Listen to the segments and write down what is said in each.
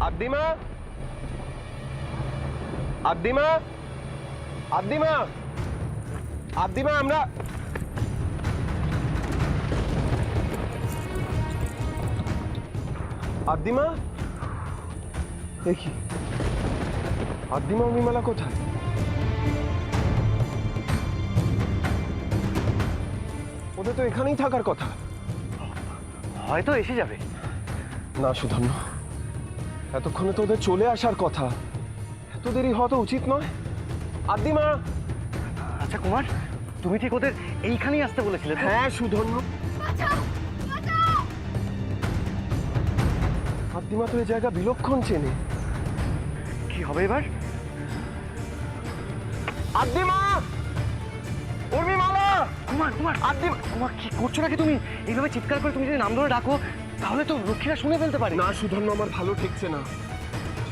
আদ্দিমা, আদ্দিমা, আদ্দিমা, আদ্দিমা, আমরা আদ্দিমা, দেখি আদ্দিমা উর্মিমালা কোথায়? ওদের তো এখানেই থাকার কথা। হয়তো এসে যাবে। না সুধন্য, এতক্ষণে তো ওদের চলে আসার কথা। এত দেরি হওয়া তো উচিত নয়। আদ্দিমা। আচ্ছা কুমার, তুমি ঠিক ওদের এইখানেই আসতে বলেছিলে? হ্যাঁ সুধন্য। আদ্দিমা তো এই জায়গা বিলক্ষণ চেনে। কি হবে এবার? আদ্দিমা, উর্মিমালা। কুমার কুমার আদ্দিমা, কুমার কি করছো নাকি তুমি? এইভাবে চিৎকার করে তুমি যদি নাম ধরে ডাকো তাহলে তো লক্ষ্মীরা শুনে ফেলতে পারে। না সুধন্য, আমার ভালো ঠেকছে না।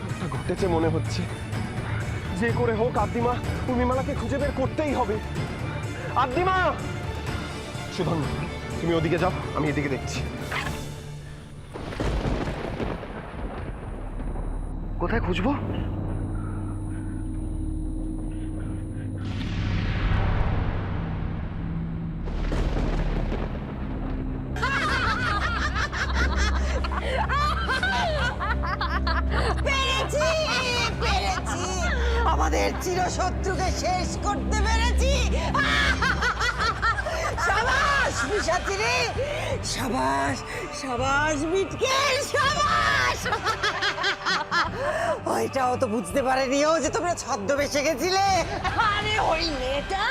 একটা ঘটেছে মনে হচ্ছে। যে করে হোক আদ্দিমা উর্মিমালাকে খুঁজে বের করতেই হবে। আদ্দিমা। সুধন্য, তুমি ওদিকে যাও, আমি এদিকে দেখছি। কোথায় খুঁজবো? পেরেছি, পেরেছি, আমাদের চিরশত্রুকে শেষ করতে পেরেছি। সাবাস পিশাচিরে, সাবাস, সাবাস বিটকেল, সাবাস। ওইটাও তো বুঝতে পারেনিও যে তোমরা ছদ্মবেশে গেছিলে। আরে ওই মেয়েটা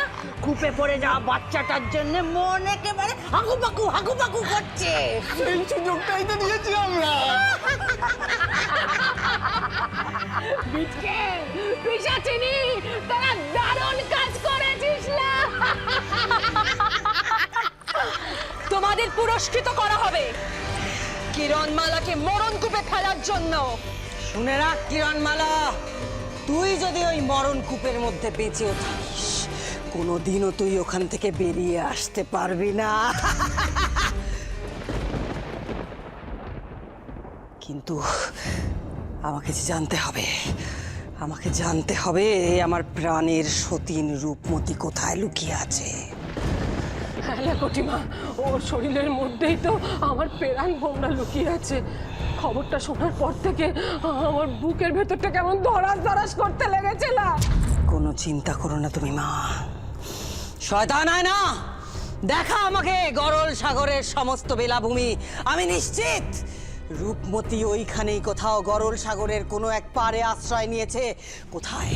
কূপে পড়ে যাওয়া বাচ্চাটার জন্য মন একেবারে হাগুপাকু হাগুপাকু করছে। সেই সুযোগটাই তো দিয়েছি আমরা। বিটকেল, পিশাচিনি, তোরা দারুণ কাজ করেছিস না। তোমাদের পুরস্কৃত করা হবে কিরণমালাকে মরণকূপে ফেলার জন্য। শুনে রাখ কিরণমালা, তুই যদি ওই মরণ কূপের মধ্যে বেঁচেও থাকিস, কোনোদিনও তুই ওখান থেকে বেরিয়ে আসতে পারবি না। কিন্তু আমাকে যে জানতে হবে, আমাকে জানতে হবে আমার প্রাণের সতীন রূপমতি কোথায় লুকিয়ে আছে। হ্যাঁ কটিমা, ওর শরীরের মধ্যেই তো আমার প্রাণ ভোমরা লুকিয়ে আছে। খবরটা শোনার পর থেকে আমার বুকের ভেতরটা কেমন ধরাস ধরাস করতে লেগেছিল। কোনো চিন্তা করো না তুমি মা, শয়তান আয় না দেখা আমাকে গরল সাগরের সমস্ত বেলাভূমি। আমি নিশ্চিত রূপমতি ওইখানেই কোথাও গরল সাগরের কোনো এক পাড়ে আশ্রয় নিয়েছে। কোথায়